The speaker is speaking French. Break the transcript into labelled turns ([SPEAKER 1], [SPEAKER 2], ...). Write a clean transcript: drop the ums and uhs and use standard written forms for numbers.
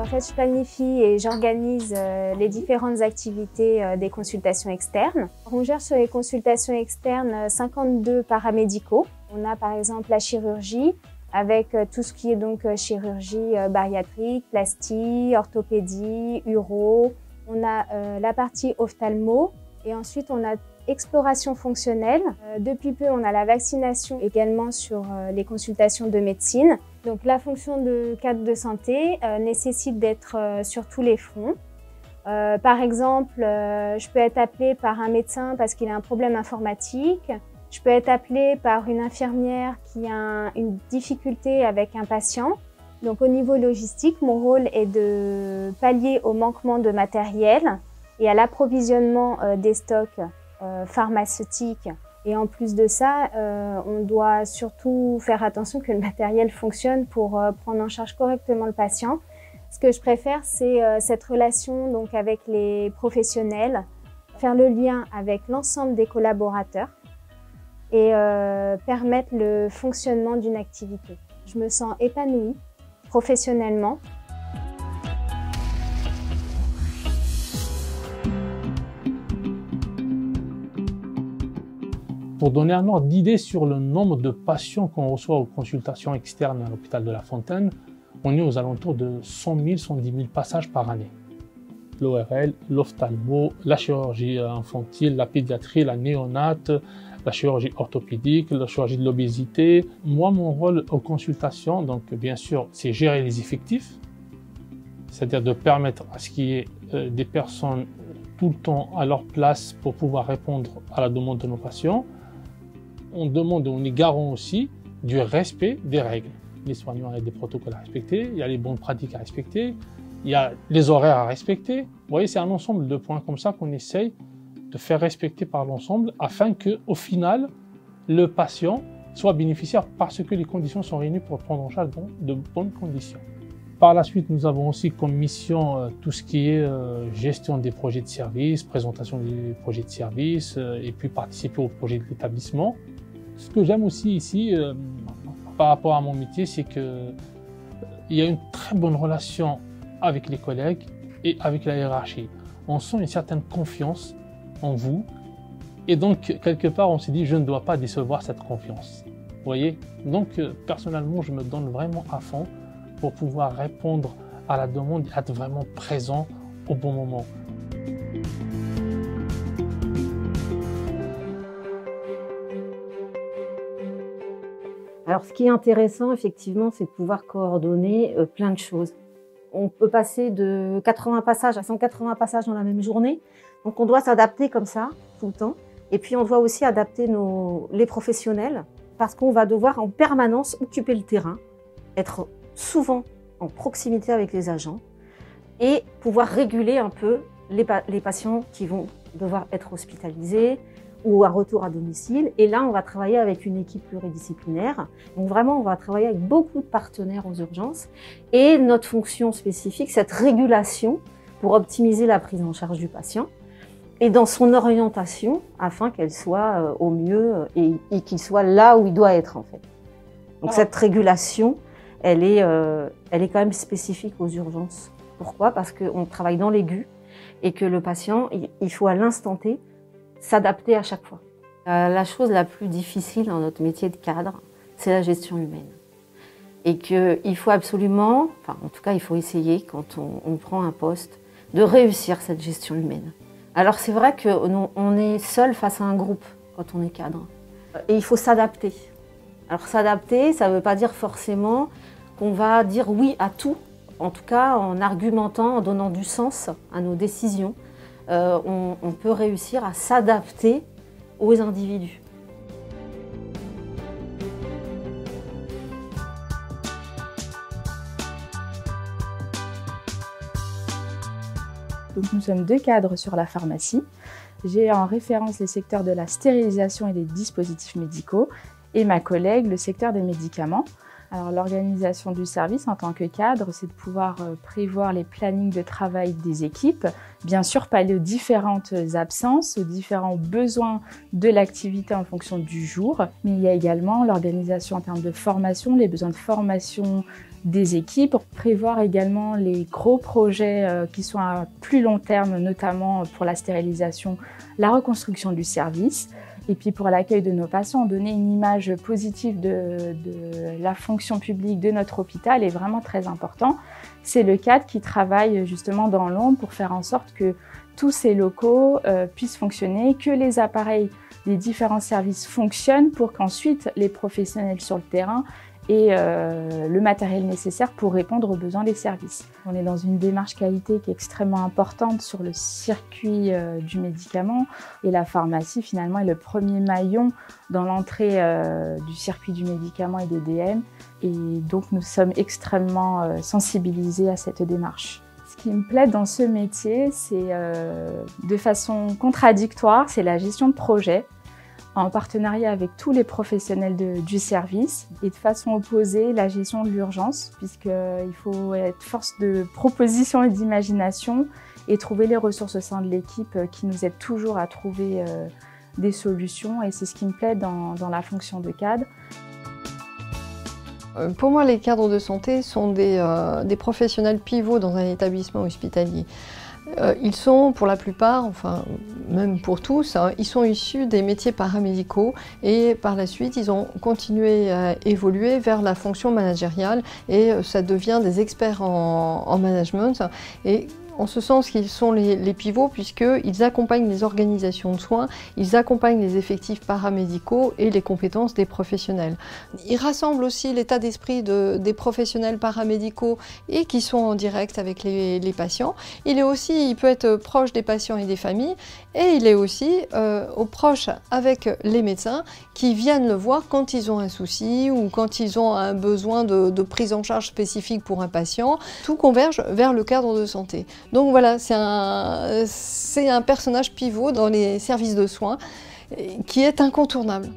[SPEAKER 1] en fait, je planifie et j'organise les différentes activités des consultations externes. On gère sur les consultations externes 52 paramédicaux. On a par exemple la chirurgie avec tout ce qui est donc chirurgie bariatrique, plastie, orthopédie, uro. On a la partie ophtalmo et ensuite on a exploration fonctionnelle. Depuis peu, on a la vaccination également sur les consultations de médecine. Donc la fonction de cadre de santé nécessite d'être sur tous les fronts. Par exemple, je peux être appelée par un médecin parce qu'il a un problème informatique. Je peux être appelée par une infirmière qui a une difficulté avec un patient. Donc au niveau logistique, mon rôle est de pallier au manquement de matériel et à l'approvisionnement des stocks pharmaceutiques. Et en plus de ça, on doit surtout faire attention que le matériel fonctionne pour prendre en charge correctement le patient. Ce que je préfère, c'est cette relation donc avec les professionnels, faire le lien avec l'ensemble des collaborateurs et permettre le fonctionnement d'une activité. Je me sens épanouie professionnellement.
[SPEAKER 2] Pour donner un ordre d'idée sur le nombre de patients qu'on reçoit aux consultations externes à l'hôpital de La Fontaine, on est aux alentours de 100 000, 110 000 passages par année. L'ORL, l'ophtalmo, la chirurgie infantile, la pédiatrie, la néonate, la chirurgie orthopédique, la chirurgie de l'obésité. Moi, mon rôle aux consultations, donc bien sûr, c'est gérer les effectifs, c'est-à-dire de permettre à ce qu'il y ait des personnes tout le temps à leur place pour pouvoir répondre à la demande de nos patients. On demande, on est garant aussi du respect des règles. Les soignants, il y a des protocoles à respecter, il y a les bonnes pratiques à respecter, il y a les horaires à respecter. Vous voyez, c'est un ensemble de points comme ça qu'on essaye de faire respecter par l'ensemble afin qu'au final, le patient soit bénéficiaire parce que les conditions sont réunies pour prendre en charge de bonnes conditions. Par la suite, nous avons aussi comme mission tout ce qui est gestion des projets de service, présentation des projets de service et puis participer au projet de l'établissement. Ce que j'aime aussi ici, par rapport à mon métier, c'est qu'il y a une très bonne relation avec les collègues et avec la hiérarchie. On sent une certaine confiance en vous et donc quelque part on s'est dit je ne dois pas décevoir cette confiance. Vous voyez, donc personnellement je me donne vraiment à fond pour pouvoir répondre à la demande et être vraiment présent au bon moment.
[SPEAKER 3] Alors ce qui est intéressant effectivement, c'est de pouvoir coordonner plein de choses. On peut passer de 80 passages à 180 passages dans la même journée. Donc on doit s'adapter comme ça tout le temps. Et puis on doit aussi adapter les professionnels parce qu'on va devoir en permanence occuper le terrain, être souvent en proximité avec les agents et pouvoir réguler un peu les patients qui vont devoir être hospitalisés ou à retour à domicile. Et là, on va travailler avec une équipe pluridisciplinaire. Donc vraiment, on va travailler avec beaucoup de partenaires aux urgences. Et notre fonction spécifique, cette régulation pour optimiser la prise en charge du patient et dans son orientation afin qu'elle soit au mieux et qu'il soit là où il doit être en fait. Donc cette régulation, elle est quand même spécifique aux urgences. Pourquoi? Parce qu'on travaille dans l'aigu et que le patient, il faut à l'instant T s'adapter à chaque fois. La chose la plus difficile dans notre métier de cadre, c'est la gestion humaine. Et qu'il faut absolument, enfin en tout cas il faut essayer quand on prend un poste, de réussir cette gestion humaine. Alors c'est vrai qu'on est seul face à un groupe quand on est cadre. Et il faut s'adapter. Alors s'adapter, ça ne veut pas dire forcément qu'on va dire oui à tout. En tout cas en argumentant, en donnant du sens à nos décisions. On peut réussir à s'adapter aux individus.
[SPEAKER 4] Donc nous sommes 2 cadres sur la pharmacie. J'ai en référence les secteurs de la stérilisation et des dispositifs médicaux et ma collègue le secteur des médicaments. Alors l'organisation du service en tant que cadre, c'est de pouvoir prévoir les plannings de travail des équipes, bien sûr pallier aux différentes absences, aux différents besoins de l'activité en fonction du jour, mais il y a également l'organisation en termes de formation, les besoins de formation des équipes, prévoir également les gros projets qui sont à plus long terme, notamment pour la stérilisation, la reconstruction du service. Et puis pour l'accueil de nos patients, donner une image positive de la fonction publique de notre hôpital est vraiment très important. C'est le cadre qui travaille justement dans l'ombre pour faire en sorte que tous ces locaux puissent fonctionner, que les appareils des différents services fonctionnent pour qu'ensuite les professionnels sur le terrain aient le matériel nécessaire pour répondre aux besoins des services. On est dans une démarche qualité qui est extrêmement importante sur le circuit du médicament et la pharmacie finalement est le premier maillon dans l'entrée du circuit du médicament et des DM et donc nous sommes extrêmement sensibilisés à cette démarche. Ce qui me plaît dans ce métier, c'est de façon contradictoire, c'est la gestion de projet, en partenariat avec tous les professionnels du service et de façon opposée la gestion de l'urgence puisqu'il faut être force de proposition et d'imagination et trouver les ressources au sein de l'équipe qui nous aident toujours à trouver des solutions et c'est ce qui me plaît dans la fonction de cadre.
[SPEAKER 5] Pour moi, les cadres de santé sont des professionnels pivots dans un établissement hospitalier. Ils sont pour la plupart, enfin même pour tous, ils sont issus des métiers paramédicaux et par la suite ils ont continué à évoluer vers la fonction managériale et ça devient des experts en management. Et en ce sens qu'ils sont les pivots puisqu'ils accompagnent les organisations de soins, ils accompagnent les effectifs paramédicaux et les compétences des professionnels. Ils rassemblent aussi l'état d'esprit des professionnels paramédicaux et qui sont en direct avec les patients. Il peut être proche des patients et des familles et il est aussi proche avec les médecins qui viennent le voir quand ils ont un souci ou quand ils ont un besoin de prise en charge spécifique pour un patient. Tout converge vers le cadre de santé. Donc voilà, c'est un personnage pivot dans les services de soins qui est incontournable.